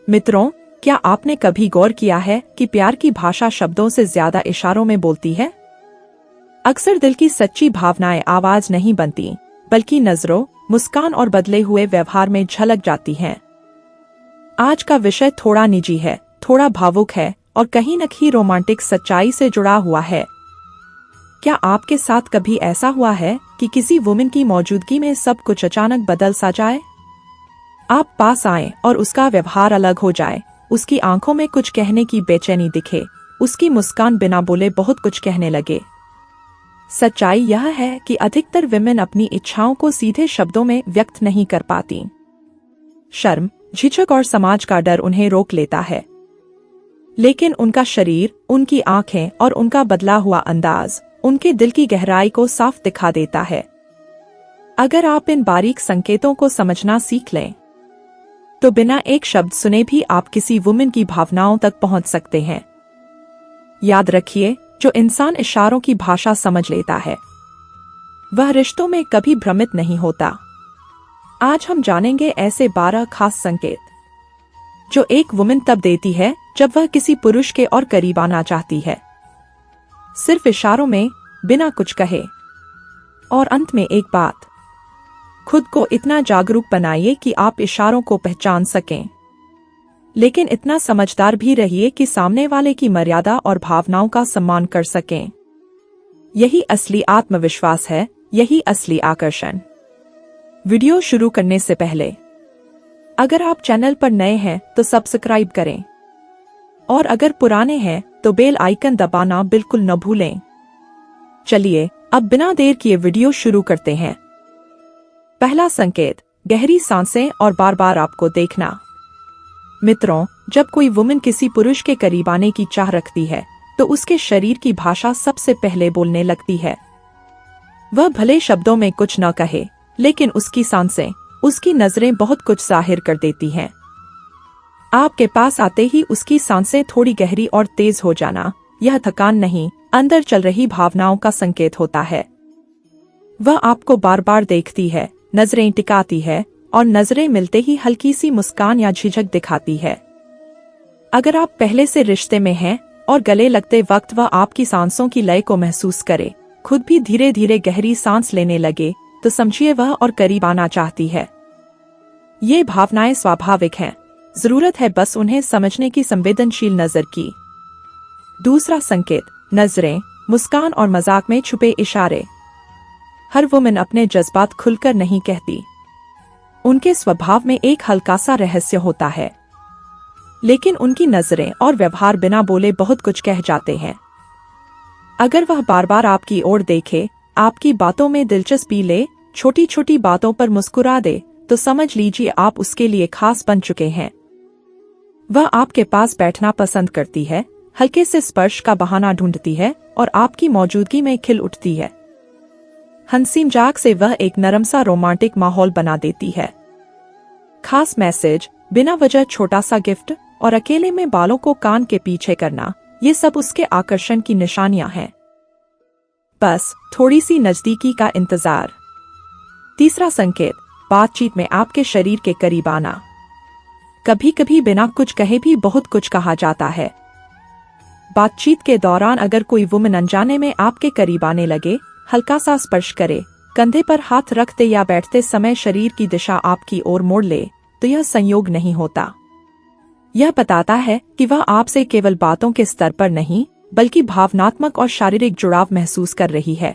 मित्रों, क्या आपने कभी गौर किया है कि प्यार की भाषा शब्दों से ज्यादा इशारों में बोलती है? अक्सर दिल की सच्ची भावनाएं आवाज नहीं बनती, बल्कि नजरों, मुस्कान और बदले हुए व्यवहार में झलक जाती हैं। आज का विषय थोड़ा निजी है, थोड़ा भावुक है और कहीं न कहीं रोमांटिक सच्चाई से जुड़ा हुआ है। क्या आपके साथ कभी ऐसा हुआ है कि किसी वुमन की मौजूदगी में सब कुछ अचानक बदल सा जाए? आप पास आएं और उसका व्यवहार अलग हो जाए, उसकी आंखों में कुछ कहने की बेचैनी दिखे, उसकी मुस्कान बिना बोले बहुत कुछ कहने लगे। सच्चाई यह है कि अधिकतर विमेन अपनी इच्छाओं को सीधे शब्दों में व्यक्त नहीं कर पाती। शर्म, झिझक और समाज का डर उन्हें रोक लेता है। लेकिन उनका शरीर, उनकी आंखें और उनका बदला हुआ अंदाज उनके दिल की गहराई को साफ दिखा देता है। अगर आप इन बारीक संकेतों को समझना सीख लें, तो बिना एक शब्द सुने भी आप किसी वुमन की भावनाओं तक पहुंच सकते हैं। याद रखिए, जो इंसान इशारों की भाषा समझ लेता है, वह रिश्तों में कभी भ्रमित नहीं होता। आज हम जानेंगे ऐसे 12 खास संकेत जो एक वुमन तब देती है जब वह किसी पुरुष के और करीब आना चाहती है, सिर्फ इशारों में, बिना कुछ कहे। और अंत में एक बात, खुद को इतना जागरूक बनाइए कि आप इशारों को पहचान सकें, लेकिन इतना समझदार भी रहिए कि सामने वाले की मर्यादा और भावनाओं का सम्मान कर सकें। यही असली आत्मविश्वास है, यही असली आकर्षण। वीडियो शुरू करने से पहले, अगर आप चैनल पर नए हैं तो सब्सक्राइब करें, और अगर पुराने हैं तो बेल आइकन दबाना बिल्कुल न भूलें। चलिए अब बिना देर किए वीडियो शुरू करते हैं। पहला संकेत, गहरी सांसें और बार बार आपको देखना। मित्रों, जब कोई वुमन किसी पुरुष के करीब आने की चाह रखती है, तो उसके शरीर की भाषा सबसे पहले बोलने लगती है। वह भले शब्दों में कुछ न कहे, लेकिन उसकी सांसें, उसकी नजरें बहुत कुछ जाहिर कर देती हैं। आपके पास आते ही उसकी सांसें थोड़ी गहरी और तेज हो जाना, यह थकान नहीं, अंदर चल रही भावनाओं का संकेत होता है। वह आपको बार बार देखती है, नजरें टिकाती है और नजरें मिलते ही हल्की सी मुस्कान या झिझक दिखाती है। अगर आप पहले से रिश्ते में हैं और गले लगते वक्त वह आपकी सांसों की लय को महसूस करे, खुद भी धीरे धीरे गहरी सांस लेने लगे, तो समझिए वह और करीब आना चाहती है। ये भावनाएं स्वाभाविक हैं, जरूरत है बस उन्हें समझने की संवेदनशील नजर की। दूसरा संकेत, नजरें, मुस्कान और मजाक में छुपे इशारे। हर वुमन अपने जज्बात खुलकर नहीं कहती। उनके स्वभाव में एक हल्का सा रहस्य होता है, लेकिन उनकी नजरें और व्यवहार बिना बोले बहुत कुछ कह जाते हैं। अगर वह बार बार आपकी ओर देखे, आपकी बातों में दिलचस्पी ले, छोटी छोटी बातों पर मुस्कुरा दे, तो समझ लीजिए आप उसके लिए खास बन चुके हैं। वह आपके पास बैठना पसंद करती है, हल्के से स्पर्श का बहाना ढूंढती है और आपकी मौजूदगी में खिल उठती है। हंसी मजाक से वह एक नरम सा रोमांटिक माहौल बना देती है। खास मैसेज, बिना वजह छोटा सा गिफ्ट और अकेले में बालों को कान के पीछे करना, ये सब उसके आकर्षण की निशानियां हैं। बस थोड़ी सी नजदीकी का इंतजार। तीसरा संकेत, बातचीत में आपके शरीर के करीब आना। कभी कभी बिना कुछ कहे भी बहुत कुछ कहा जाता है। बातचीत के दौरान अगर कोई वुमन अनजाने में आपके करीब आने लगे, हल्का सा स्पर्श करे, कंधे पर हाथ रखते या बैठते समय शरीर की दिशा आपकी ओर मोड़ ले, तो यह संयोग नहीं होता। यह बताता है कि वह आपसे केवल बातों के स्तर पर नहीं, बल्कि भावनात्मक और शारीरिक जुड़ाव महसूस कर रही है।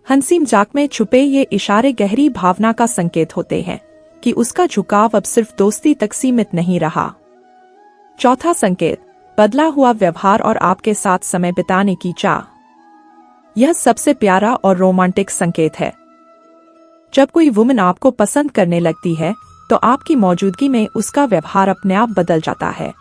हंसी मजाक में छुपे ये इशारे गहरी भावना का संकेत होते हैं कि उसका झुकाव अब सिर्फ दोस्ती तक सीमित नहीं रहा। चौथा संकेत, बदला हुआ व्यवहार और आपके साथ समय बिताने की चाह। यह सबसे प्यारा और रोमांटिक संकेत है। जब कोई वुमन आपको पसंद करने लगती है, तो आपकी मौजूदगी में उसका व्यवहार अपने आप बदल जाता है।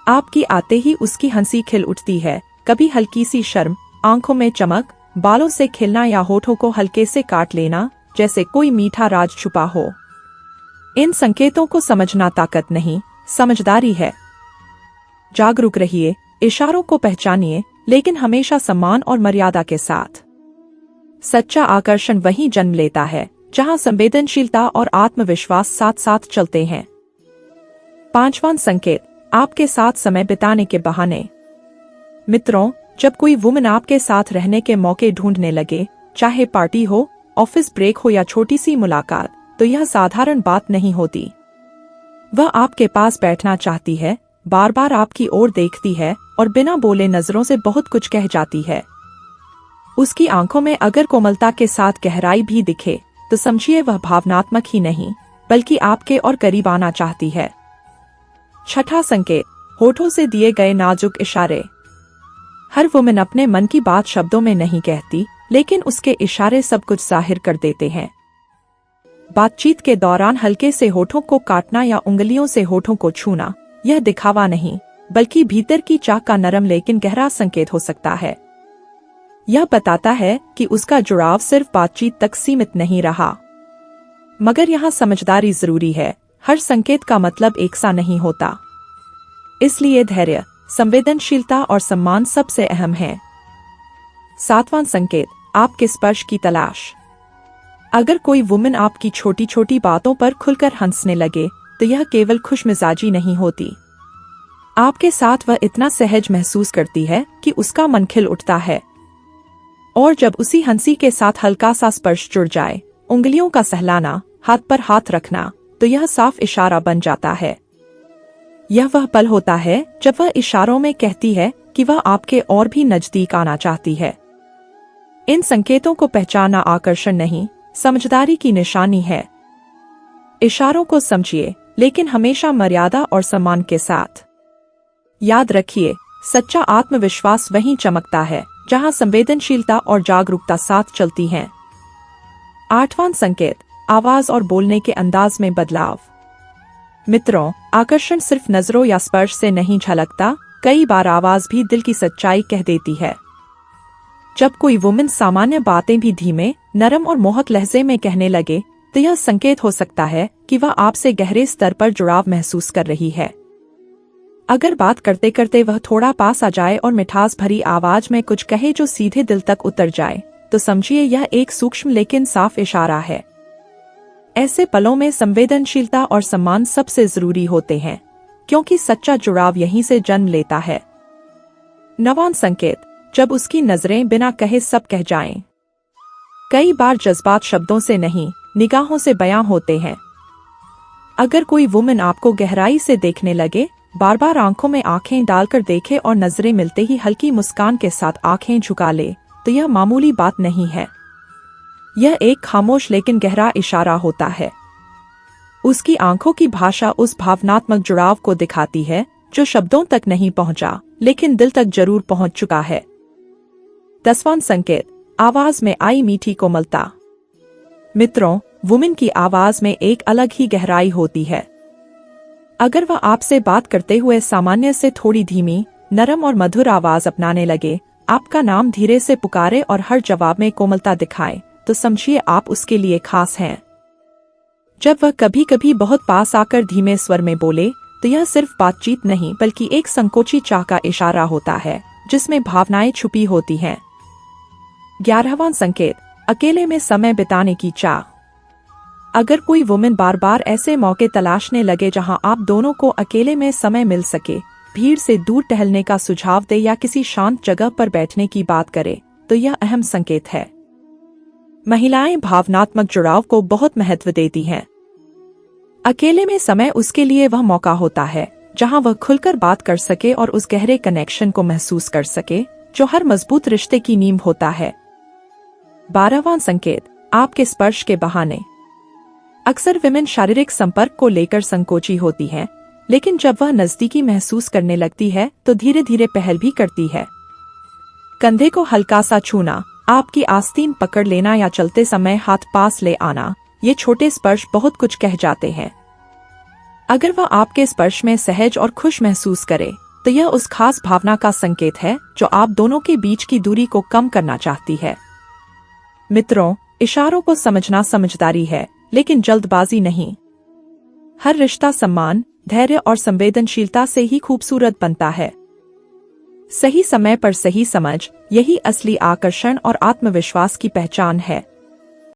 आपकी आते ही उसकी हंसी खिल उठती है, कभी हल्की सी शर्म, आंखों में चमक, बालों से खिलना या होठों को हल्के से काट लेना, जैसे कोई मीठा राज छुपा हो। इन संकेतों को समझना ताकत नहीं, समझदारी है। जागरूक रहिए, इशारों को पहचानिए, लेकिन हमेशा सम्मान और मर्यादा के साथ। सच्चा आकर्षण वहीं जन्म लेता है जहां संवेदनशीलता और आत्मविश्वास साथ साथ चलते हैं। 5वां संकेत, आपके साथ समय बिताने के बहाने। मित्रों, जब कोई वुमन आपके साथ रहने के मौके ढूंढने लगे, चाहे पार्टी हो, ऑफिस ब्रेक हो या छोटी सी मुलाकात, तो यह साधारण बात नहीं होती। वह आपके पास बैठना चाहती है, बार बार आपकी ओर देखती है और बिना बोले नजरों से बहुत कुछ कह जाती है। उसकी आंखों में अगर कोमलता के साथ गहराई भी दिखे, तो समझिए वह भावनात्मक ही नहीं, बल्कि आपके और करीब आना चाहती है। 6वां संकेत, होठों से दिए गए नाजुक इशारे। हर वुमन अपने मन की बात शब्दों में नहीं कहती, लेकिन उसके इशारे सब कुछ जाहिर कर देते हैं। बातचीत के दौरान हल्के से होठों को काटना या उंगलियों से होठों को छूना, यह दिखावा नहीं, बल्कि भीतर की चाह का नरम लेकिन गहरा संकेत हो सकता है। यह बताता है कि उसका जुड़ाव सिर्फ बातचीत तक सीमित नहीं रहा। मगर यहाँ समझदारी जरूरी है, हर संकेत का मतलब एक सा नहीं होता। इसलिए धैर्य, संवेदनशीलता और सम्मान सबसे अहम है। 7वां संकेत, आपके स्पर्श की तलाश। अगर कोई वुमन आपकी छोटी छोटी बातों पर खुलकर हंसने लगे, तो यह केवल खुशमिजाजी नहीं होती। आपके साथ वह इतना सहज महसूस करती है कि उसका मन खिल उठता है। और जब उसी हंसी के साथ हल्का सा स्पर्श जुड़ जाए, उंगलियों का सहलाना, हाथ पर हाथ रखना, तो यह साफ इशारा बन जाता है। यह वह पल होता है जब वह इशारों में कहती है कि वह आपके और भी नजदीक आना चाहती है। इन संकेतों को पहचानना आकर्षण नहीं, समझदारी की निशानी है। इशारों को समझिए, लेकिन हमेशा मर्यादा और सम्मान के साथ। याद रखिए, सच्चा आत्मविश्वास वहीं चमकता है जहां संवेदनशीलता और जागरूकता साथ चलती हैं। 8वां संकेत, आवाज और बोलने के अंदाज में बदलाव। मित्रों, आकर्षण सिर्फ नजरों या स्पर्श से नहीं झलकता, कई बार आवाज भी दिल की सच्चाई कह देती है। जब कोई वुमन सामान्य बातें भी धीमे, नरम और मोहक लहजे में कहने लगे, तो यह संकेत हो सकता है कि वह आपसे गहरे स्तर पर जुड़ाव महसूस कर रही है। अगर बात करते करते वह थोड़ा पास आ जाए और मिठास भरी आवाज में कुछ कहे जो सीधे दिल तक उतर जाए, तो समझिए यह एक सूक्ष्म लेकिन साफ इशारा है। ऐसे पलों में संवेदनशीलता और सम्मान सबसे जरूरी होते हैं, क्योंकि सच्चा जुड़ाव यहीं से जन्म लेता है। 9वां संकेत, जब उसकी नजरें बिना कहे सब कह जाएं। कई बार जज्बात शब्दों से नहीं, निगाहों से बयां होते हैं। अगर कोई वुमन आपको गहराई से देखने लगे, बार बार आंखों में आंखें डालकर देखे और नजरें मिलते ही हल्की मुस्कान के साथ आंखें झुका ले, तो यह मामूली बात नहीं है। यह एक खामोश लेकिन गहरा इशारा होता है। उसकी आंखों की भाषा उस भावनात्मक जुड़ाव को दिखाती है जो शब्दों तक नहीं पहुंचा, लेकिन दिल तक जरूर पहुंच चुका है। 10वां संकेत, आवाज में आई मीठी कोमलता। मित्रों, वुमेन की आवाज में एक अलग ही गहराई होती है। अगर वह आपसे बात करते हुए सामान्य से थोड़ी धीमी, नरम और मधुर आवाज अपनाने लगे, आपका नाम धीरे से पुकारे और हर जवाब में कोमलता दिखाए, तो समझिए आप उसके लिए खास हैं। जब वह कभी कभी बहुत पास आकर धीमे स्वर में बोले, तो यह सिर्फ बातचीत नहीं बल्कि एक संकोची चाह का इशारा होता है, जिसमें भावनाएं छुपी होती हैं। 11वां संकेत, अकेले में समय बिताने की चाह। अगर कोई वुमेन बार बार ऐसे मौके तलाशने लगे जहां आप दोनों को अकेले में समय मिल सके, भीड़ से दूर टहलने का सुझाव दे या किसी शांत जगह पर बैठने की बात करे, तो यह अहम संकेत है। महिलाएं भावनात्मक जुड़ाव को बहुत महत्व देती हैं। अकेले में समय उसके लिए वह मौका होता है जहां वह खुलकर बात कर सके और उस गहरे कनेक्शन को महसूस कर सके जो हर मजबूत रिश्ते की नींव होता है। 12वां संकेत, आपके स्पर्श के बहाने। अक्सर विमेन शारीरिक संपर्क को लेकर संकोची होती हैं, लेकिन जब वह नजदीकी महसूस करने लगती है तो धीरे धीरे पहल भी करती है। कंधे को हल्का सा छूना, आपकी आस्तीन पकड़ लेना या चलते समय हाथ पास ले आना, ये छोटे स्पर्श बहुत कुछ कह जाते हैं। अगर वह आपके स्पर्श में सहज और खुश महसूस करे, तो यह उस खास भावना का संकेत है जो आप दोनों के बीच की दूरी को कम करना चाहती है। मित्रों, इशारों को समझना समझदारी है, लेकिन जल्दबाजी नहीं। हर रिश्ता सम्मान, धैर्य और संवेदनशीलता से ही खूबसूरत बनता है। सही समय पर सही समझ, यही असली आकर्षण और आत्मविश्वास की पहचान है।